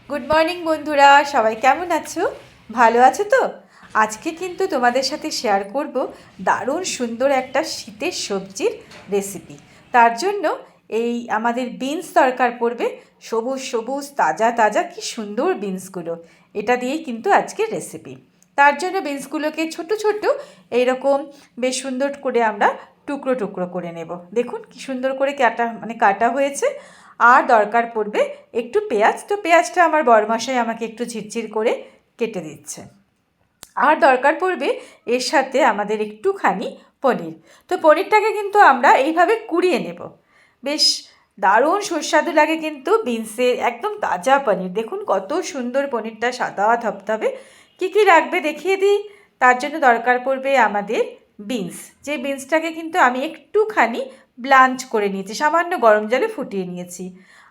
Good morning বন্ধুরা, সবাই কেমন আছো? ভালো আছো তো? আজকে কিন্তু তোমাদের সাথে শেয়ার করব দারুণ সুন্দর একটা শীতের সবজির রেসিপি। তার জন্য এই আমাদের বিনস দরকার পড়বে, সবুজ সবুজ তাজা তাজা কি সুন্দর বিনসগুলো। এটা দিয়েই কিন্তু আজকের রেসিপি। তার জন্য বিনসগুলোকে ছোট ছোট এইরকম বেশ সুন্দর করে আমরা টুকরো টুকরো করে নেব। দেখুন কি সুন্দর করে কাটা হয়েছে। আর দরকার পড়বে একটু পেঁয়াজ। তো পেঁয়াজটা আমার বড়মশাই আমাকে একটু ঝিরঝির করে কেটে দিচ্ছে। আর দরকার পড়বে এর সাথে আমাদের একটুখানি পনির। তো পনিরটাকে কিন্তু আমরা এইভাবে কুড়িয়ে নেব। বেশ দারুণ সুস্বাদু লাগে কিন্তু বিনসের একদম তাজা পনির। দেখুন কত সুন্দর পনিরটা, সাদা ধবধবে। কী কী রাখবে দেখিয়ে দিই। তার জন্য দরকার পড়বে আমাদের বিনস। যে বিনসটাকে কিন্তু আমি একটুখানি ব্লাঞ্চ করে নিয়েছি, সামান্য গরম জলে ফুটিয়ে নিয়েছি।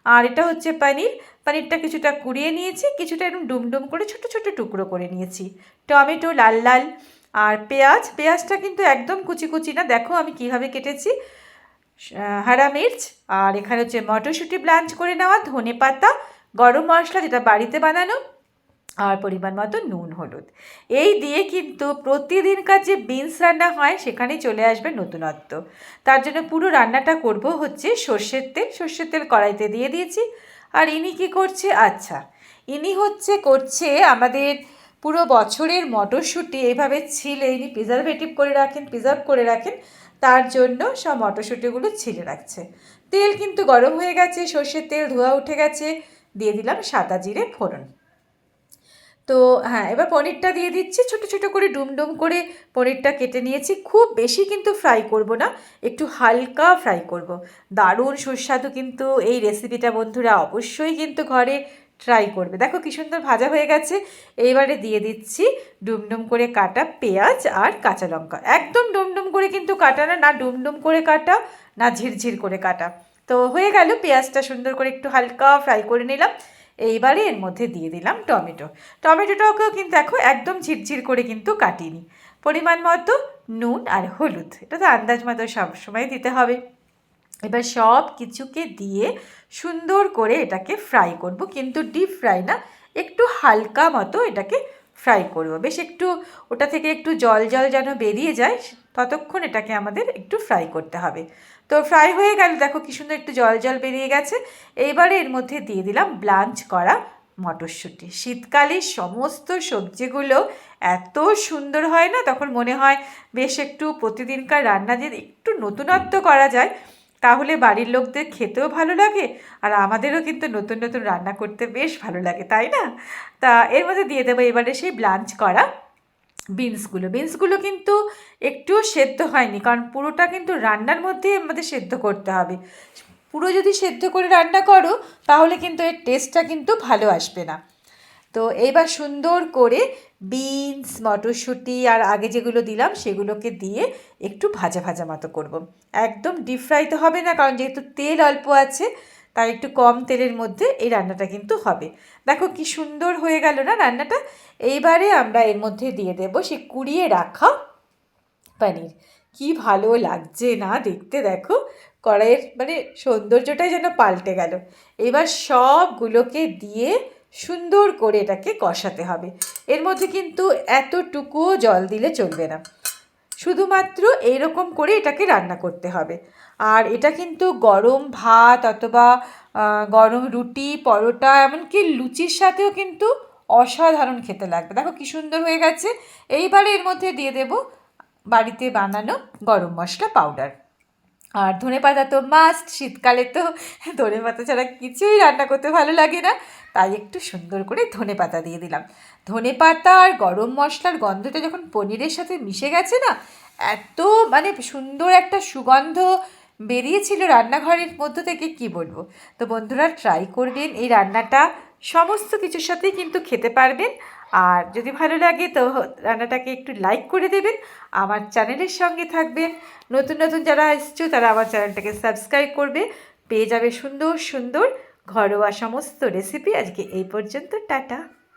আর এটা হচ্ছে পনির। পনিরটা কিছুটা কুড়িয়ে নিয়েছি, কিছুটা এরকম ডুমডুম করে ছোট ছোট টুকরো করে নিয়েছি। টমেটো লাল লাল। আর পেঁয়াজটা কিন্তু একদম কুচি কুচি না, দেখো আমি কিভাবে কেটেছি। হারা মির্চ, আর এখানে হচ্ছে মটরশুঁটি ব্লাঞ্চ করে নেওয়া, ধনে পাতা, গরম মশলা যেটা বাড়িতে বানানো, আর পরিমাণ মতো নুন হলুদ। এই দিয়ে কিন্তু প্রতিদিনকার যে বিনস রান্না হয় সেখানেই চলে আসবে নতুনত্ব। তার জন্য পুরো রান্নাটা করব হচ্ছে সর্ষের তেল কড়াইতে দিয়ে দিয়েছি। আর ইনি কি করছে? আচ্ছা, ইনি করছে আমাদের পুরো বছরের মটরশুঁটি এইভাবে ছিলে ইনি প্রিজার্ভ করে রাখেন। তার জন্য সব মটরশুঁটিগুলো ছিলে রাখছে। তেল কিন্তু গরম হয়ে গেছে, সর্ষের তেল ধোয়া উঠে গেছে। দিয়ে দিলাম সাদা জিরে ফোড়ন। তো হ্যাঁ, এবার পনিরটা দিয়ে দিচ্ছি। ছোট ছোট করে ডুমডুম করে পনিরটা কেটে নিয়েছি। খুব বেশি কিন্তু ফ্রাই করব না, একটু হালকা ফ্রাই করব। দারুণ সুস্বাদু কিন্তু এই রেসিপিটা বন্ধুরা, অবশ্যই কিন্তু ঘরে ট্রাই করবে। দেখো কী সুন্দর ভাজা হয়ে গেছে। এইবারে দিয়ে দিচ্ছি ডুমডুম করে কাটা পেঁয়াজ আর কাঁচা লঙ্কা। একদম ডুমডুম করে কিন্তু কাটা না, না ডুমডুম করে কাটা, না ঝিরঝির করে কাটা। তো হয়ে গেল, পেঁয়াজটা সুন্দর করে একটু হালকা ফ্রাই করে নিলাম। এইবারে এর মধ্যে দিয়ে দিলাম টমেটোটাকেও কিন্তু দেখো একদম ঝিরঝির করে কিন্তু কাটিনি। পরিমাণ মতো নুন আর হলুদ, এটা তো আন্দাজ মতো সবসময় দিতে হবে। এবার সব কিছুকে দিয়ে সুন্দর করে এটাকে ফ্রাই করব, কিন্তু ডিপ ফ্রাই না, একটু হালকা মতো এটাকে ফ্রাই করব। বেশ একটু ওটা থেকে একটু জল জল যেন বেরিয়ে যায়, ততক্ষণ এটাকে আমাদের একটু ফ্রাই করতে হবে। তো ফ্রাই হয়ে গেল, দেখো কি সুন্দর একটু জল জল বেরিয়ে গেছে। এইবারে এর মধ্যে দিয়ে দিলাম ব্লাঞ্চ করা মটরশুঁটি। শীতকালে সমস্ত সবজিগুলো এত সুন্দর হয় না, তখন মনে হয় বেশ একটু প্রতিদিনকার রান্না যে একটু নতুনত্ব করা যায়, তাহলে বাড়ির লোকদের খেতেও ভালো লাগে, আর আমাদেরও কিন্তু নতুন নতুন রান্না করতে বেশ ভালো লাগে, তাই না? তা এর মধ্যে দিয়ে দেবো এবারে সেই ব্লাঞ্চ করা বিনসগুলো কিন্তু একটুও সেদ্ধ হয়নি, কারণ পুরোটা কিন্তু রান্নার মধ্যে আমাদের সেদ্ধ করতে হবে। পুরো যদি সেদ্ধ করে রান্না করো তাহলে কিন্তু এর টেস্টটা কিন্তু ভালো আসবে না। তো এইবার সুন্দর করে বিনস, মটরশুঁটি আর আগে যেগুলো দিলাম সেগুলোকে দিয়ে একটু ভাজা ভাজা মতো করব। একদম ডিপ ফ্রাই তো হবে না, কারণ যেহেতু তেল অল্প আছে, তাই একটু কম তেলের মধ্যে এই রান্নাটা কিন্তু হবে। দেখো কি সুন্দর হয়ে গেল না রান্নাটা। এইবারে আমরা এর মধ্যে দিয়ে দেবো সে কুড়িয়ে রাখা পনির। কি ভালো লাগছে না দেখতে, দেখো কড়াইয়ের সৌন্দর্যটাই যেন পাল্টে গেল। এবার সবগুলোকে দিয়ে সুন্দর করে এটাকে কষাতে হবে। এর মধ্যে কিন্তু এতটুকুও জল দিলে চলবে না, শুধুমাত্র এইরকম করে এটাকে রান্না করতে হবে। আর এটা কিন্তু গরম ভাত অথবা গরম রুটি, পরোটা, এমনকি লুচির সাথেও কিন্তু অসাধারণ খেতে লাগবে। দেখো কী সুন্দর হয়ে গেছে। এইবারে এর মধ্যে দিয়ে দেব বাড়িতে বানানো গরম মশলা পাউডার। আর ধনেপাতা তো মাস্ট, শীতকালে তো ধনেপাতা ছাড়া কিছুই রান্না করতে ভালো লাগে না, তাই একটু সুন্দর করে ধনেপাতা দিয়ে দিলাম। ধনেপাতা আর গরম মশলার গন্ধটা যখন পনিরের সাথে মিশে গেছে না, এত সুন্দর একটা সুগন্ধ বেরিয়েছিল রান্নাঘরের মধ্য থেকে, কি বলবো। তো বন্ধুরা ট্রাই করবেন এই রান্নাটা, সমস্ত কিছুর সাথেই কিন্তু খেতে পারবেন। আর যদি ভালো লাগে তো রান্নাটাকে একটু লাইক করে দেবেন, আমার চ্যানেলের সঙ্গে থাকবেন। নতুন নতুন যারা এসছো তারা আমার চ্যানেলটাকে সাবস্ক্রাইব করবে, পেয়ে যাবে সুন্দর সুন্দর ঘরোয়া সমস্ত রেসিপি। আজকে এই পর্যন্ত, টাটা।